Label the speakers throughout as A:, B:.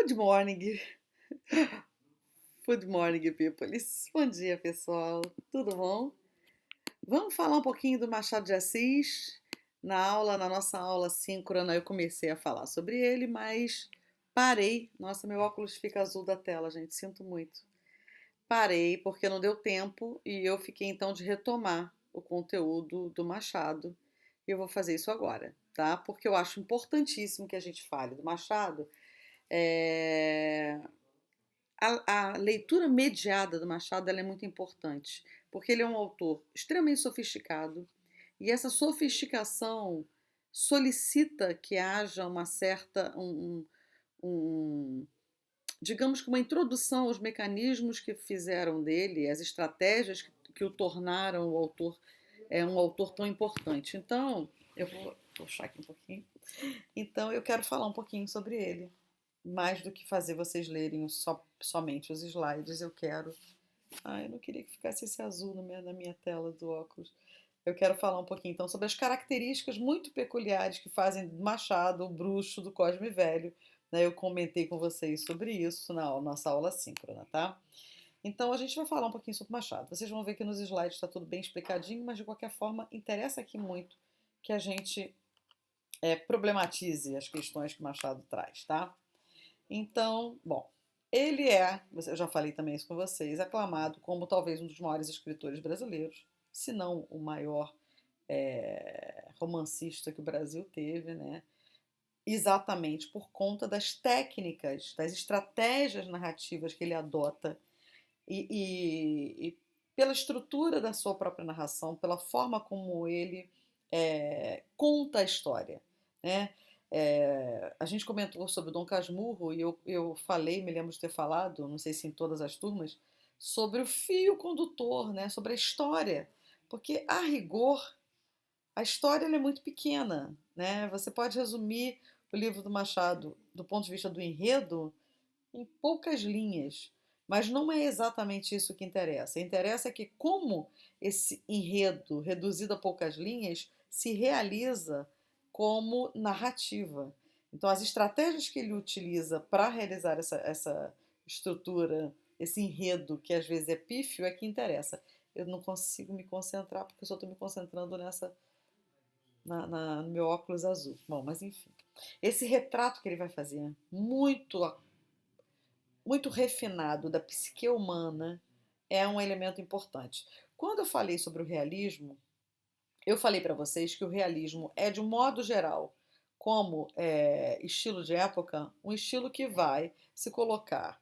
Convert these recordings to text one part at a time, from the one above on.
A: Good morning, good morning, peoples. Bom dia, pessoal. Tudo bom? Vamos falar um pouquinho do Machado de Assis. Na nossa aula síncrona, eu comecei a falar sobre ele, mas parei. Nossa, meu óculos fica azul da tela, gente. Sinto muito. Parei porque não deu tempo e eu fiquei então de retomar o conteúdo do Machado. E eu vou fazer isso agora, tá? Porque eu acho importantíssimo que a gente fale do Machado. É, a leitura mediada do Machado ela é muito importante, porque ele é um autor extremamente sofisticado e essa sofisticação solicita que haja uma certa, digamos que uma introdução aos mecanismos que fizeram dele, as estratégias que o tornaram um autor tão importante. Então, eu vou puxar aqui um pouquinho. Então, eu quero falar um pouquinho sobre ele. Mais do que fazer vocês lerem somente os slides, eu quero. Ah, eu não queria que ficasse esse azul na minha tela do óculos. Eu quero falar um pouquinho então sobre as características muito peculiares que fazem do Machado o bruxo do Cosme Velho. Né? Eu comentei com vocês sobre isso na nossa aula síncrona, tá? Então a gente vai falar um pouquinho sobre Machado. Vocês vão ver que nos slides está tudo bem explicadinho, mas de qualquer forma interessa aqui muito que a gente problematize as questões que Machado traz, tá? Então, bom, ele é, eu já falei também isso com vocês, aclamado como talvez um dos maiores escritores brasileiros, se não o maior romancista que o Brasil teve, né? Exatamente por conta das técnicas, das estratégias narrativas que ele adota e pela estrutura da sua própria narração, pela forma como ele conta a história, né? A gente comentou sobre o Dom Casmurro e eu falei, me lembro de ter falado, não sei se em todas as turmas, sobre o fio condutor, né? Sobre a história, porque a rigor a história ela é muito pequena, né? Você pode resumir o livro do Machado do ponto de vista do enredo em poucas linhas, mas não é exatamente isso que interessa. Interessa que como esse enredo reduzido a poucas linhas se realiza como narrativa. Então, as estratégias que ele utiliza para realizar essa estrutura, esse enredo que às vezes é pífio, é que interessa. Eu não consigo me concentrar porque eu só estou me concentrando no meu óculos azul. Bom, mas enfim. Esse retrato que ele vai fazer, muito refinado da psique humana, é um elemento importante. Quando eu falei sobre o realismo, eu falei para vocês que o realismo é, de um modo geral, como estilo de época, um estilo que vai se colocar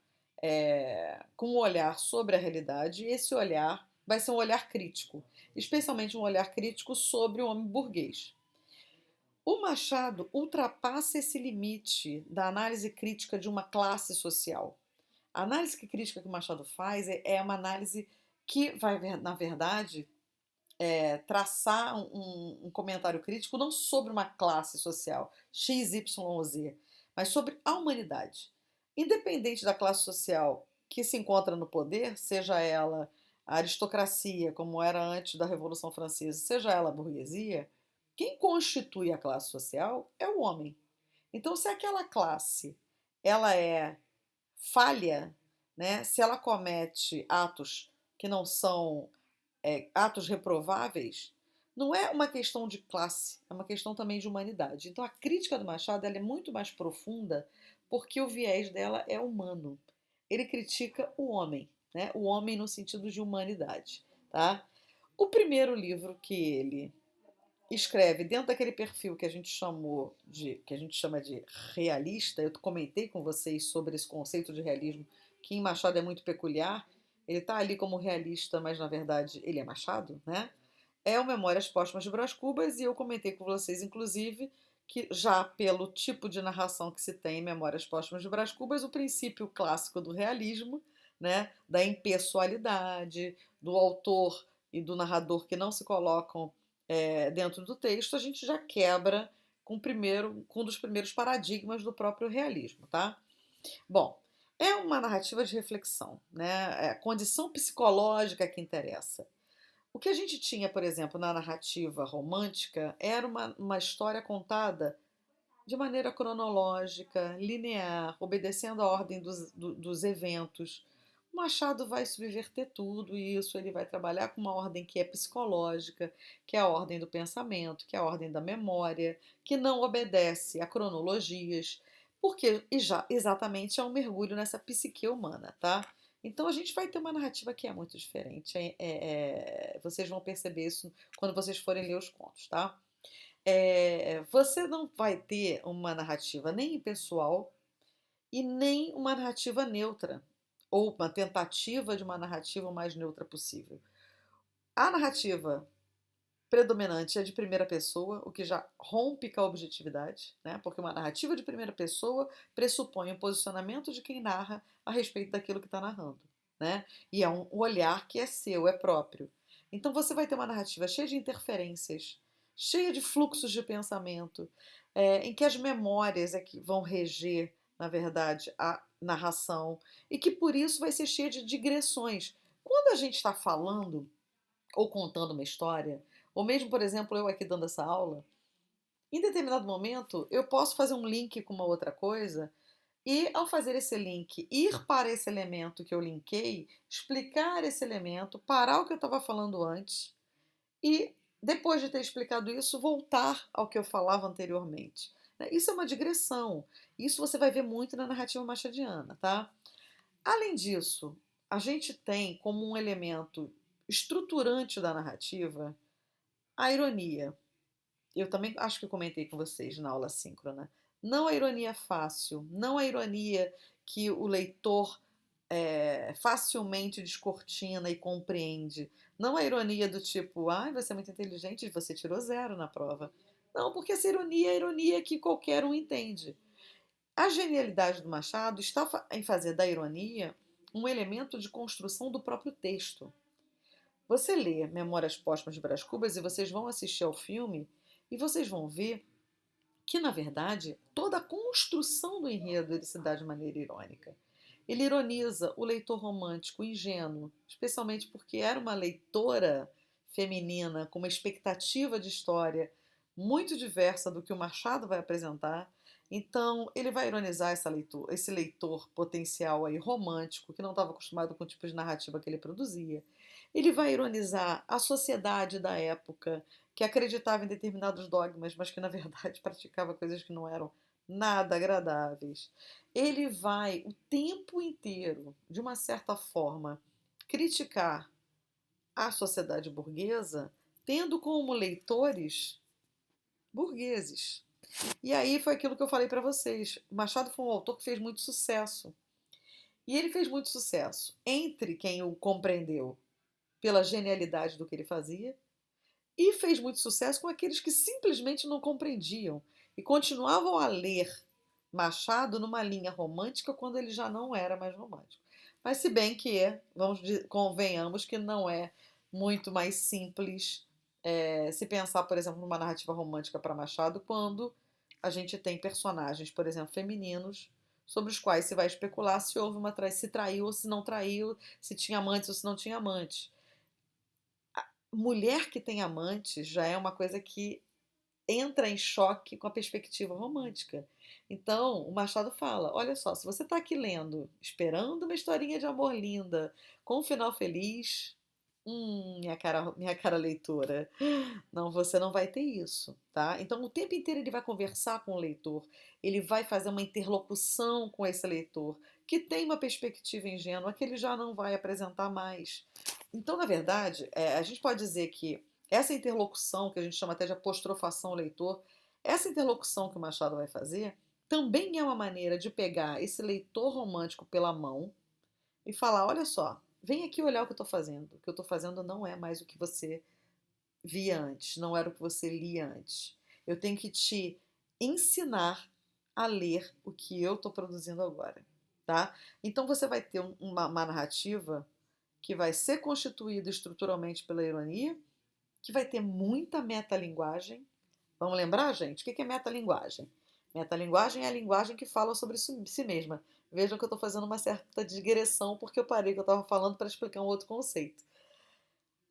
A: com um olhar sobre a realidade, e esse olhar vai ser um olhar crítico, especialmente um olhar crítico sobre o homem burguês. O Machado ultrapassa esse limite da análise crítica de uma classe social. A análise crítica que o Machado faz é uma análise que vai, na verdade, traçar um comentário crítico não sobre uma classe social, X, Y ou Z, mas sobre a humanidade. Independente da classe social que se encontra no poder, seja ela a aristocracia, como era antes da Revolução Francesa, seja ela a burguesia, quem constitui a classe social é o homem. Então, se aquela classe ela é falha, né, se ela comete atos que não são atos reprováveis, não é uma questão de classe, é uma questão também de humanidade. Então a crítica do Machado ela é muito mais profunda porque o viés dela é humano. Ele critica o homem, né? O homem no sentido de humanidade. Tá? O primeiro livro que ele escreve dentro daquele perfil que a gente que a gente chama de realista, eu comentei com vocês sobre esse conceito de realismo que em Machado é muito peculiar. Ele está ali como realista, mas na verdade ele é Machado, né? É o Memórias Póstumas de Brás Cubas e eu comentei com vocês, inclusive, que já pelo tipo de narração que se tem em Memórias Póstumas de Brás Cubas, o princípio clássico do realismo, né, da impessoalidade, do autor e do narrador que não se colocam dentro do texto, a gente já quebra com um dos primeiros paradigmas do próprio realismo, tá? Bom, é uma narrativa de reflexão, né? É a condição psicológica que interessa. O que a gente tinha, por exemplo, na narrativa romântica era uma história contada de maneira cronológica, linear, obedecendo a ordem dos eventos. O Machado vai subverter tudo isso, ele vai trabalhar com uma ordem que é psicológica, que é a ordem do pensamento, que é a ordem da memória, que não obedece a cronologias, porque exatamente é um mergulho nessa psique humana, tá? Então a gente vai ter uma narrativa que é muito diferente. Vocês vão perceber isso quando vocês forem ler os contos, tá? Você não vai ter uma narrativa nem impessoal e nem uma narrativa neutra, ou uma tentativa de uma narrativa o mais neutra possível. A narrativa predominante é de primeira pessoa, o que já rompe com a objetividade, né? Porque uma narrativa de primeira pessoa pressupõe um posicionamento de quem narra a respeito daquilo que está narrando, né? E é um olhar que é seu, é próprio. Então você vai ter uma narrativa cheia de interferências, cheia de fluxos de pensamento, em que as memórias é que vão reger, na verdade, a narração, e que por isso vai ser cheia de digressões. Quando a gente está falando ou contando uma história, ou mesmo, por exemplo, eu aqui dando essa aula, em determinado momento eu posso fazer um link com uma outra coisa e, ao fazer esse link, ir para esse elemento que eu linkei, explicar esse elemento, parar o que eu estava falando antes e, depois de ter explicado isso, voltar ao que eu falava anteriormente. Isso é uma digressão. Isso você vai ver muito na narrativa machadiana, tá? Além disso, a gente tem como um elemento estruturante da narrativa a ironia. Eu também acho que eu comentei com vocês na aula síncrona. Não a ironia fácil, não a ironia que o leitor facilmente descortina e compreende. Não a ironia do tipo, você é muito inteligente e você tirou 0 na prova. Não, porque essa ironia é a ironia que qualquer um entende. A genialidade do Machado está em fazer da ironia um elemento de construção do próprio texto. Você lê Memórias Póstumas de Brás Cubas e vocês vão assistir ao filme e vocês vão ver que, na verdade, toda a construção do enredo ele se dá de maneira irônica. Ele ironiza o leitor romântico ingênuo, especialmente porque era uma leitora feminina com uma expectativa de história muito diversa do que o Machado vai apresentar. Então, ele vai ironizar esse leitor potencial aí romântico, que não estava acostumado com o tipo de narrativa que ele produzia. Ele vai ironizar a sociedade da época, que acreditava em determinados dogmas, mas que na verdade praticava coisas que não eram nada agradáveis. Ele vai o tempo inteiro, de uma certa forma, criticar a sociedade burguesa, tendo como leitores burgueses. E aí foi aquilo que eu falei para vocês. Machado foi um autor que fez muito sucesso. E ele fez muito sucesso entre quem o compreendeu pela genialidade do que ele fazia e fez muito sucesso com aqueles que simplesmente não compreendiam e continuavam a ler Machado numa linha romântica quando ele já não era mais romântico. Mas se bem que, convenhamos que não é muito mais simples se pensar, por exemplo, numa narrativa romântica para Machado, quando a gente tem personagens, por exemplo, femininos, sobre os quais se vai especular se houve se traiu ou se não traiu, se tinha amantes ou se não tinha amantes. Mulher que tem amantes já é uma coisa que entra em choque com a perspectiva romântica. Então, o Machado fala: olha só, se você está aqui lendo, esperando uma historinha de amor linda, com um final feliz, minha cara leitora, não, você não vai ter isso, tá? Então, o tempo inteiro ele vai conversar com o leitor, ele vai fazer uma interlocução com esse leitor, que tem uma perspectiva ingênua que ele já não vai apresentar mais. Então, na verdade, a gente pode dizer que essa interlocução, que a gente chama até de apostrofação ao leitor, essa interlocução que o Machado vai fazer, também é uma maneira de pegar esse leitor romântico pela mão e falar: olha só, vem aqui olhar o que eu estou fazendo. O que eu estou fazendo não é mais o que você via antes, não era o que você lia antes. Eu tenho que te ensinar a ler o que eu estou produzindo agora, tá? Então você vai ter uma narrativa que vai ser constituída estruturalmente pela ironia, que vai ter muita metalinguagem. Vamos lembrar, gente? O que é metalinguagem? Metalinguagem é a linguagem que fala sobre si mesma. Vejam que eu estou fazendo uma certa digressão porque eu parei que eu estava falando para explicar um outro conceito.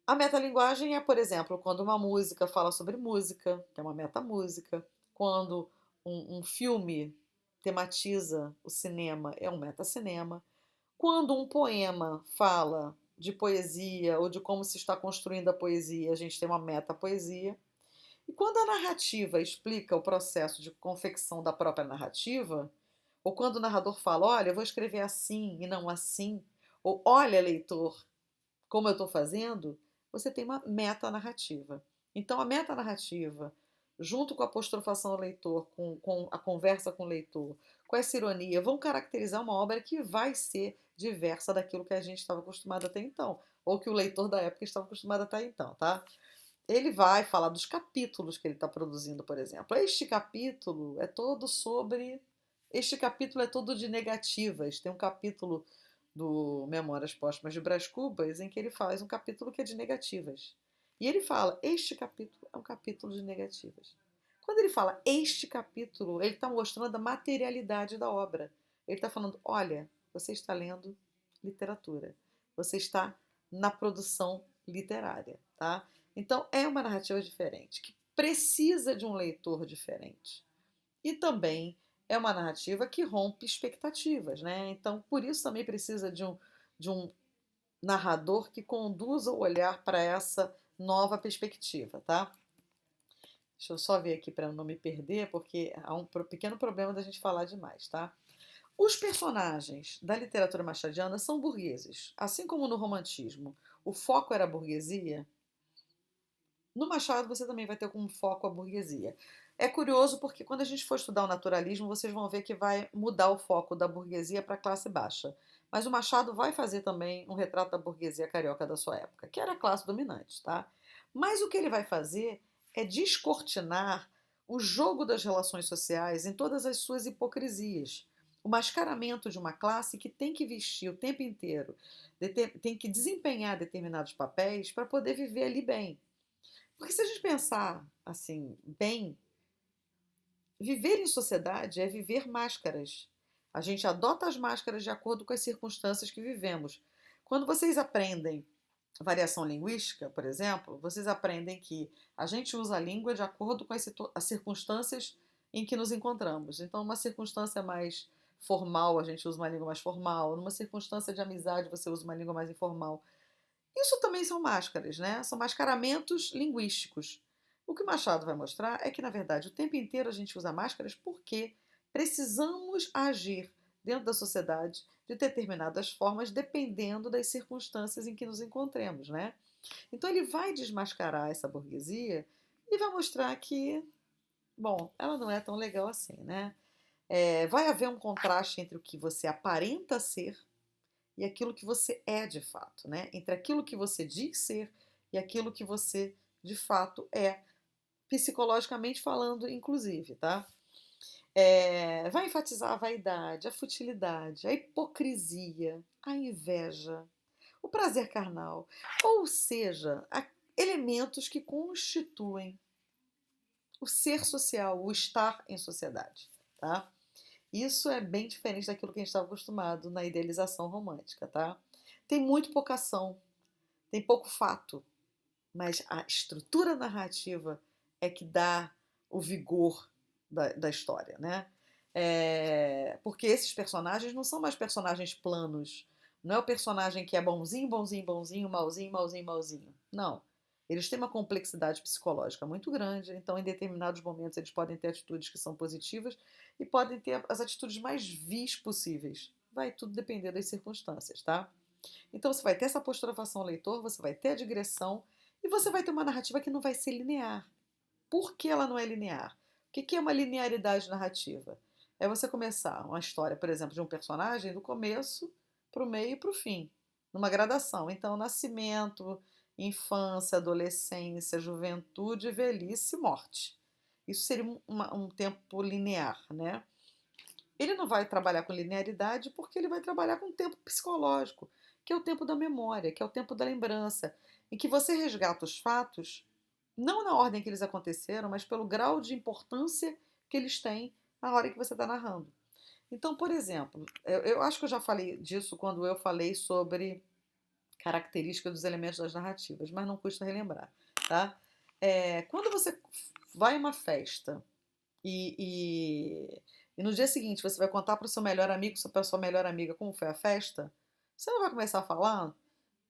A: A metalinguagem é, por exemplo, quando uma música fala sobre música, que é uma metamúsica, quando um filme tematiza o cinema, é um metacinema. Quando um poema fala de poesia ou de como se está construindo a poesia, a gente tem uma metapoesia. E quando a narrativa explica o processo de confecção da própria narrativa, ou quando o narrador fala, olha, eu vou escrever assim e não assim, ou olha, leitor, como eu estou fazendo, você tem uma metanarrativa. Então, a metanarrativa, junto com a apostrofação ao leitor, com a conversa com o leitor, com essa ironia, vão caracterizar uma obra que vai ser diversa daquilo que a gente estava acostumado até então, ou que o leitor da época estava acostumado até então, tá? Ele vai falar dos capítulos que ele está produzindo, por exemplo. Este capítulo é todo sobre. Este capítulo é todo de negativas. Tem um capítulo do Memórias Póstumas de Brás Cubas em que ele faz um capítulo que é de negativas. E ele fala: este capítulo é um capítulo de negativas. Quando ele fala este capítulo, ele está mostrando a materialidade da obra. Ele está falando: olha, você está lendo literatura. Você está na produção literária, tá? Então, é uma narrativa diferente, que precisa de um leitor diferente. E também é uma narrativa que rompe expectativas, né? Então, por isso também precisa de um narrador que conduza o olhar para essa nova perspectiva, tá? Deixa eu só ver aqui para não me perder, porque há um pequeno problema da gente falar demais, tá? Os personagens da literatura machadiana são burgueses. Assim como no romantismo o foco era a burguesia, no Machado você também vai ter como foco a burguesia. É curioso porque quando a gente for estudar o naturalismo, vocês vão ver que vai mudar o foco da burguesia para a classe baixa. Mas o Machado vai fazer também um retrato da burguesia carioca da sua época, que era a classe dominante, tá? Mas o que ele vai fazer é descortinar o jogo das relações sociais em todas as suas hipocrisias. O mascaramento de uma classe que tem que vestir o tempo inteiro, tem que desempenhar determinados papéis para poder viver ali bem. Porque se a gente pensar assim, bem, viver em sociedade é viver máscaras. A gente adota as máscaras de acordo com as circunstâncias que vivemos. Quando vocês aprendem variação linguística, por exemplo, vocês aprendem que a gente usa a língua de acordo com as circunstâncias em que nos encontramos. Então, numa circunstância mais formal, a gente usa uma língua mais formal. Numa circunstância de amizade, você usa uma língua mais informal. Isso também são máscaras, né? São mascaramentos linguísticos. O que o Machado vai mostrar é que, na verdade, o tempo inteiro a gente usa máscaras porque precisamos agir dentro da sociedade de determinadas formas, dependendo das circunstâncias em que nos encontremos, né? Então ele vai desmascarar essa burguesia e vai mostrar que, bom, ela não é tão legal assim, né? Vai haver um contraste entre o que você aparenta ser e aquilo que você é de fato, né? Entre aquilo que você diz ser e aquilo que você de fato é, psicologicamente falando, inclusive, tá? Vai enfatizar a vaidade, a futilidade, a hipocrisia, a inveja, o prazer carnal, ou seja, elementos que constituem o ser social, o estar em sociedade, tá? Isso é bem diferente daquilo que a gente estava acostumado na idealização romântica, tá? Tem muito pouca ação, tem pouco fato, mas a estrutura narrativa é que dá o vigor da história, né? Porque esses personagens não são mais personagens planos. Não é o personagem que é bonzinho, bonzinho, bonzinho, malzinho, malzinho, malzinho. Não. Eles têm uma complexidade psicológica muito grande, então em determinados momentos eles podem ter atitudes que são positivas e podem ter as atitudes mais vis possíveis. Vai tudo depender das circunstâncias, tá? Então você vai ter essa apostrofação ao leitor, você vai ter a digressão e você vai ter uma narrativa que não vai ser linear. Por que ela não é linear? O que é uma linearidade narrativa? É você começar uma história, por exemplo, de um personagem do começo para o meio e para o fim, numa gradação. Então, nascimento, infância, adolescência, juventude, velhice e morte. Isso seria um tempo linear, né? Ele não vai trabalhar com linearidade porque ele vai trabalhar com o tempo psicológico, que é o tempo da memória, que é o tempo da lembrança, em que você resgata os fatos, não na ordem que eles aconteceram, mas pelo grau de importância que eles têm na hora que você está narrando. Então, por exemplo, eu acho que eu já falei disso quando eu falei sobre características dos elementos das narrativas, mas não custa relembrar, tá? Quando você vai a uma festa E, e, e no dia seguinte você vai contar para o seu melhor amigo, para sua melhor amiga como foi a festa, você não vai começar a falar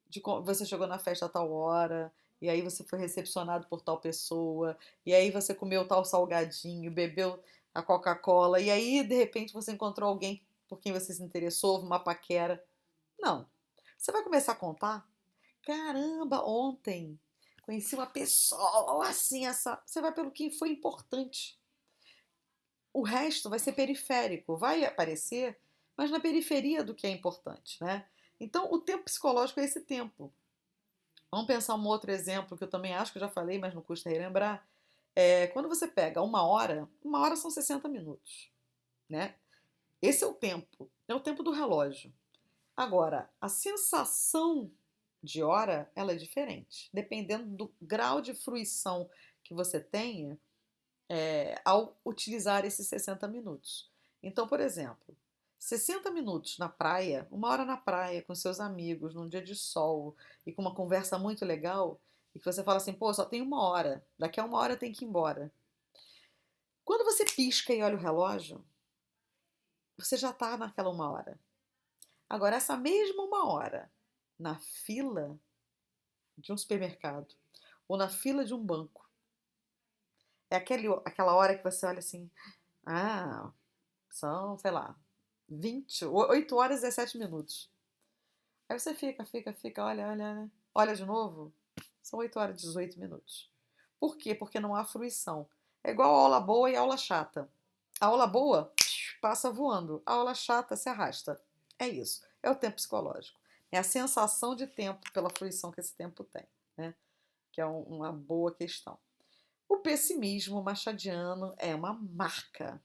A: de como você chegou na festa a tal hora, e aí você foi recepcionado por tal pessoa, e aí você comeu tal salgadinho, bebeu a Coca-Cola, e aí de repente você encontrou alguém por quem você se interessou, houve uma paquera. Não. Você vai começar a contar? Caramba, ontem conheci uma pessoa assim, essa. Você vai pelo que foi importante. O resto vai ser periférico, vai aparecer, mas na periferia do que é importante, né? Então, o tempo psicológico é esse tempo. Vamos pensar um outro exemplo que eu também acho que eu já falei, mas não custa relembrar. Quando você pega uma hora são 60 minutos, né? Esse é o tempo do relógio. Agora, a sensação de hora, ela é diferente, dependendo do grau de fruição que você tenha ao utilizar esses 60 minutos. Então, por exemplo, 60 minutos na praia, uma hora na praia com seus amigos, num dia de sol e com uma conversa muito legal, e que você fala assim, pô, só tem uma hora, daqui a uma hora tem que ir embora. Quando você pisca e olha o relógio, você já está naquela uma hora. Agora, essa mesma uma hora na fila de um supermercado ou na fila de um banco, é aquela hora que você olha assim, ah, são, sei lá, 8 horas e 17 minutos. Aí você fica, olha de novo, são 8 horas e 18 minutos. Por quê? Porque não há fruição. É igual a aula boa e a aula chata. A aula boa passa voando, a aula chata se arrasta. É isso, é o tempo psicológico. É a sensação de tempo pela fruição que esse tempo tem, né? Que é uma boa questão. O pessimismo machadiano é uma marca.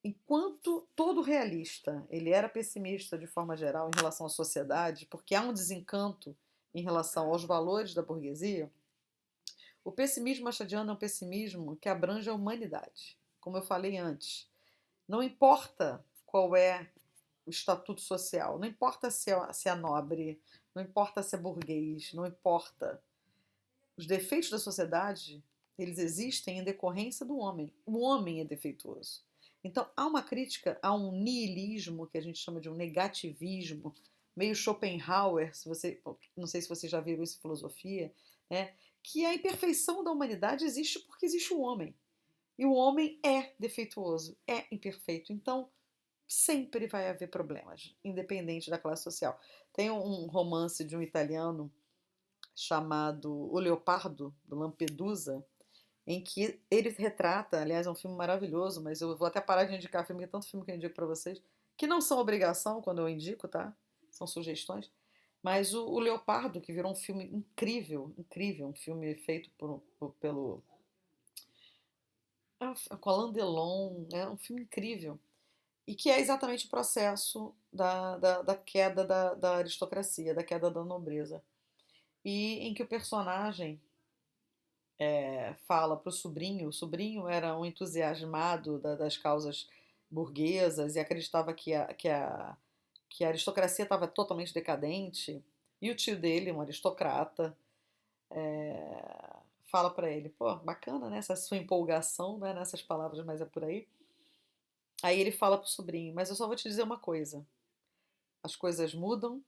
A: Enquanto todo realista, ele era pessimista de forma geral em relação à sociedade, porque há um desencanto em relação aos valores da burguesia, o pessimismo machadiano é um pessimismo que abrange a humanidade. Como eu falei antes, não importa qual é o estatuto social, não importa se é nobre, não importa se é burguês, não importa. Os defeitos da sociedade, eles existem em decorrência do homem. O homem é defeituoso. Então, há uma crítica a um niilismo, que a gente chama de um negativismo, meio Schopenhauer, não sei se vocês já viram isso em filosofia, né? Que a imperfeição da humanidade existe porque existe o homem. E o homem é defeituoso, é imperfeito. Então, sempre vai haver problemas, independente da classe social. Tem um romance de um italiano chamado O Leopardo, do Lampedusa, em que ele retrata, aliás, é um filme maravilhoso, mas eu vou até parar de indicar filme, porque é tanto filme que eu indico para vocês, que não são obrigação quando eu indico, tá? São sugestões. Mas o Leopardo, que virou um filme incrível, incrível, um filme feito pelo com Alain Delon, é um filme incrível. E que é exatamente o processo da queda da aristocracia, da queda da nobreza. E em que o personagem fala para o sobrinho era um entusiasmado das causas burguesas e acreditava que a aristocracia estava totalmente decadente, e o tio dele, um aristocrata, fala para ele, pô, bacana, né, essa sua empolgação, né, nessas palavras, mas é por aí. Aí ele fala pro sobrinho, mas eu só vou te dizer uma coisa, as coisas mudam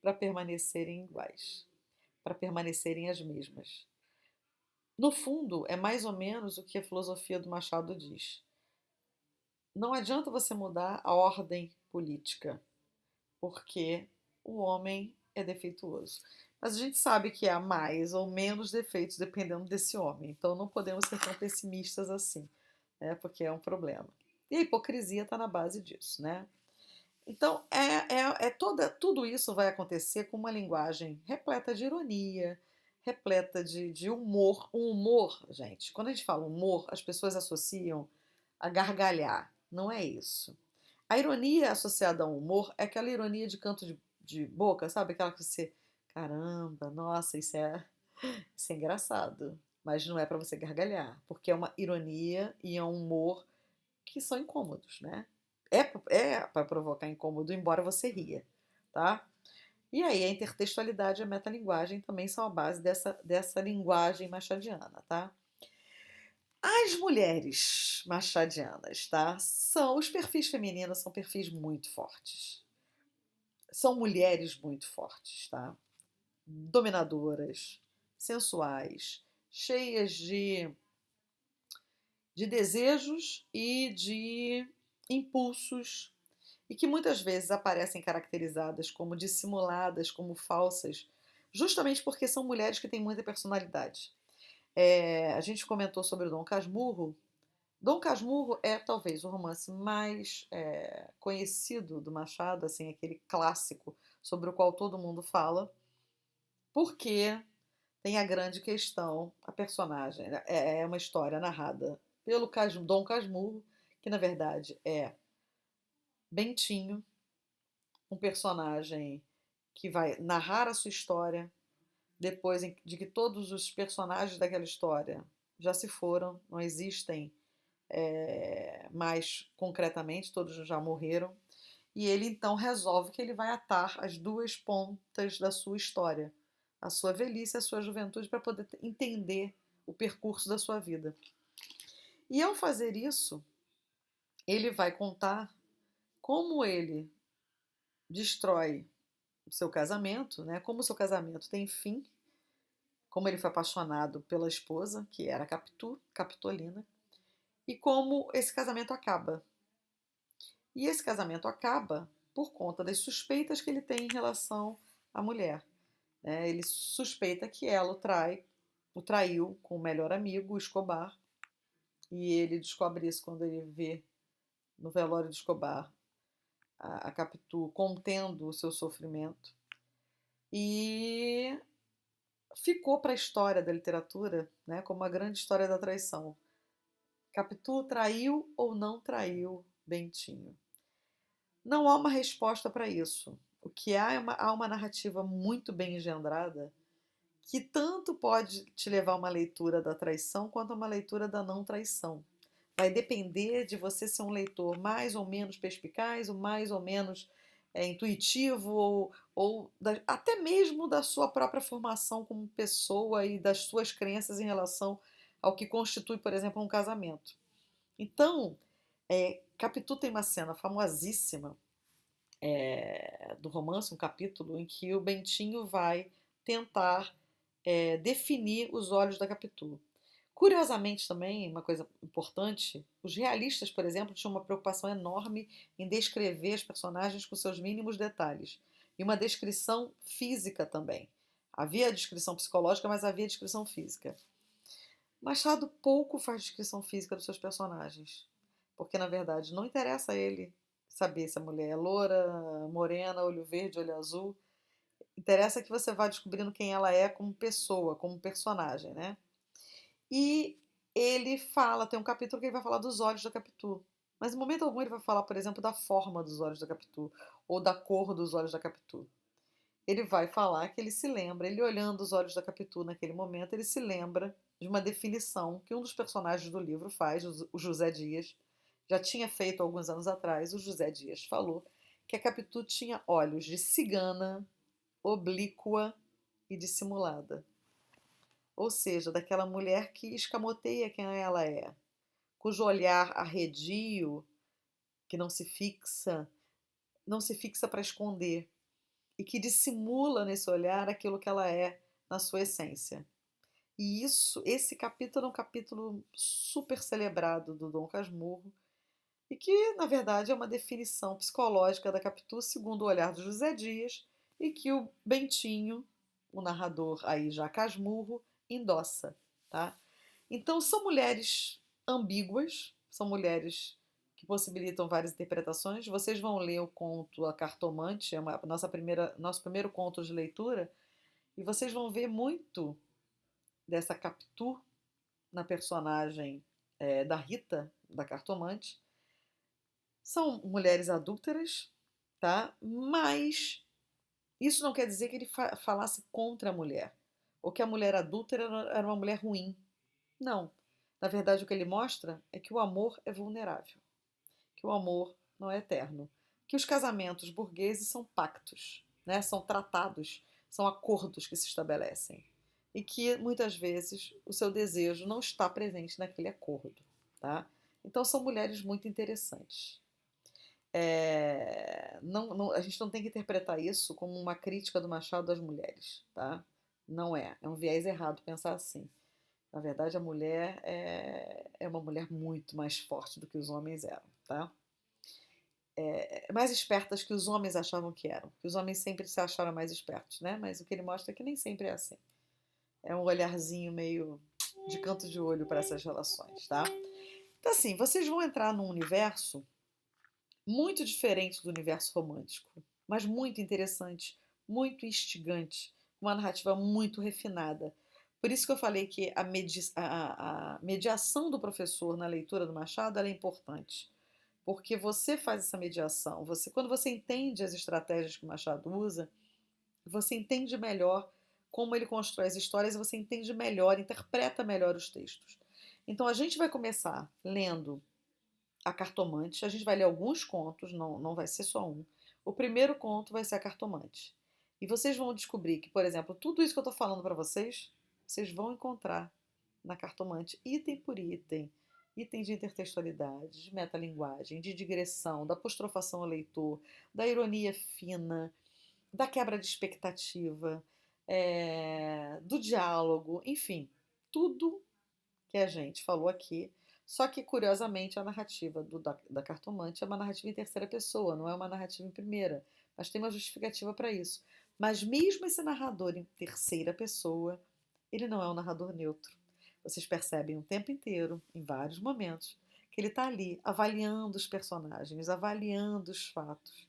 A: para permanecerem iguais, para permanecerem as mesmas. No fundo, é mais ou menos o que a filosofia do Machado diz. Não adianta você mudar a ordem política, porque o homem é defeituoso. Mas a gente sabe que há mais ou menos defeitos dependendo desse homem. Então não podemos ser tão pessimistas assim, né? Porque é um problema. E a hipocrisia está na base disso, né? Então tudo isso vai acontecer com uma linguagem repleta de ironia, repleta de humor. O humor, gente, quando a gente fala humor, as pessoas associam a gargalhar. Não é isso. A ironia associada ao humor é aquela ironia de canto de boca, sabe? Aquela que você, caramba, nossa, isso é engraçado. Mas não é para você gargalhar, porque é uma ironia e é um humor que são incômodos, né? É para provocar incômodo, embora você ria, tá? E aí a intertextualidade e a metalinguagem também são a base dessa linguagem machadiana, tá? As mulheres machadianas, tá? Os perfis femininos são perfis muito fortes. São mulheres muito fortes, tá? Dominadoras, sensuais, cheias de desejos e de impulsos, e que muitas vezes aparecem caracterizadas como dissimuladas, como falsas, justamente porque são mulheres que têm muita personalidade. A gente comentou sobre o Dom Casmurro. Dom Casmurro é talvez o romance mais conhecido do Machado, assim, aquele clássico sobre o qual todo mundo fala, porque tem a grande questão, a personagem, é uma história narrada pelo Dom Casmurro, que na verdade é Bentinho, um personagem que vai narrar a sua história depois de que todos os personagens daquela história já se foram, não existem mais concretamente, todos já morreram. E ele então resolve que ele vai atar as duas pontas da sua história, a sua velhice e a sua juventude, para poder entender o percurso da sua vida. E ao fazer isso, ele vai contar como ele destrói o seu casamento, né? Como o seu casamento tem fim, como ele foi apaixonado pela esposa, que era Capitolina, e como esse casamento acaba. E esse casamento acaba por conta das suspeitas que ele tem em relação à mulher. Né? Ele suspeita que ela o traiu com o melhor amigo, o Escobar, e ele descobre isso quando ele vê no velório de Escobar a Capitu contendo o seu sofrimento. E ficou para a história da literatura, né, como a grande história da traição. Capitu traiu ou não traiu Bentinho? Não há uma resposta para isso. O que há uma narrativa muito bem engendrada que tanto pode te levar a uma leitura da traição quanto a uma leitura da não traição. Vai depender de você ser um leitor mais ou menos perspicaz, ou mais ou menos intuitivo, até mesmo da sua própria formação como pessoa e das suas crenças em relação ao que constitui, por exemplo, um casamento. Então, Capitu tem uma cena famosíssima do romance, um capítulo em que o Bentinho vai tentar definir os olhos da Capitu. Curiosamente também, uma coisa importante, os realistas, por exemplo, tinham uma preocupação enorme em descrever as personagens com seus mínimos detalhes. E uma descrição física também. Havia a descrição psicológica, mas havia a descrição física. Machado pouco faz descrição física dos seus personagens. Porque, na verdade, não interessa a ele saber se a mulher é loura, morena, olho verde, olho azul. Interessa que você vá descobrindo quem ela é como pessoa, como personagem, né? E ele fala, tem um capítulo que ele vai falar dos olhos da Capitu. Mas em momento algum ele vai falar, por exemplo, da forma dos olhos da Capitu, ou da cor dos olhos da Capitu. Ele vai falar que ele se lembra, ele olhando os olhos da Capitu naquele momento, ele se lembra de uma definição que um dos personagens do livro faz, o José Dias, já tinha feito alguns anos atrás, o José Dias falou que a Capitu tinha olhos de cigana, oblíqua e dissimulada. Ou seja, daquela mulher que escamoteia quem ela é, cujo olhar arredio, que não se fixa para esconder, e que dissimula nesse olhar aquilo que ela é na sua essência. E esse capítulo é um capítulo super celebrado do Dom Casmurro, e que, na verdade, é uma definição psicológica da Capitu segundo o olhar do José Dias, e que o Bentinho, o narrador aí já Casmurro, endossa, tá? Então são mulheres ambíguas, são mulheres que possibilitam várias interpretações. Vocês vão ler o conto A Cartomante, nosso primeiro conto de leitura, e vocês vão ver muito dessa Capitu na personagem da Rita, da Cartomante. São mulheres adúlteras, tá? Mas isso não quer dizer que ele falasse contra a mulher, ou que a mulher adúltera era uma mulher ruim. Não. Na verdade, o que ele mostra é que o amor é vulnerável, que o amor não é eterno, que os casamentos burgueses são pactos, né? São tratados, são acordos que se estabelecem. e que muitas vezes o seu desejo não está presente naquele acordo, tá? Então são mulheres muito interessantes. A gente não tem que interpretar isso como uma crítica do Machado às mulheres, tá? Não é. É um viés errado pensar assim. Na verdade, a mulher é uma mulher muito mais forte do que os homens eram, tá? Mais espertas que os homens achavam que eram. Que os homens sempre se acharam mais espertos, né? Mas o que ele mostra é que nem sempre é assim. É um olharzinho meio de canto de olho para essas relações, tá? Então, assim, vocês vão entrar num universo muito diferente do universo romântico, mas muito interessante, muito instigante, uma narrativa muito refinada. Por isso que eu falei que a mediação do professor na leitura do Machado é importante, porque você faz essa mediação. Quando você entende as estratégias que o Machado usa, você entende melhor como ele constrói as histórias e você entende melhor, interpreta melhor os textos. Então a gente vai começar lendo A Cartomante. A gente vai ler alguns contos, não vai ser só um. O primeiro conto vai ser A Cartomante. E vocês vão descobrir que, por exemplo, tudo isso que eu estou falando para vocês, vocês vão encontrar na Cartomante, item por item. Item de intertextualidade, de metalinguagem, de digressão, da apostrofação ao leitor, da ironia fina, da quebra de expectativa, do diálogo, enfim, tudo que a gente falou aqui. Só que, curiosamente, a narrativa da Cartomante é uma narrativa em terceira pessoa, não é uma narrativa em primeira. Mas tem uma justificativa para isso. Mas mesmo esse narrador em terceira pessoa, ele não é um narrador neutro. Vocês percebem o tempo inteiro, em vários momentos, que ele está ali avaliando os personagens, avaliando os fatos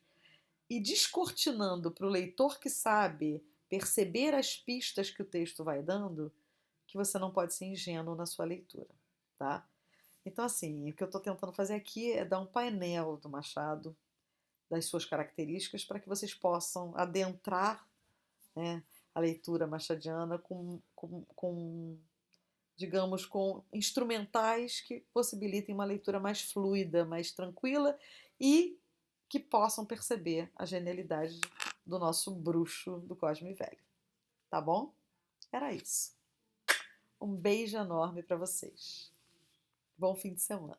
A: e descortinando para o leitor que sabe perceber as pistas que o texto vai dando, que você não pode ser ingênuo na sua leitura, tá? Então, assim, o que eu estou tentando fazer aqui é dar um painel do Machado, das suas características, para que vocês possam adentrar, né, a leitura machadiana digamos, com instrumentais que possibilitem uma leitura mais fluida, mais tranquila e que possam perceber a genialidade do nosso bruxo do Cosme Velho. Tá bom? Era isso. Um beijo enorme para vocês. Bom fim de semana.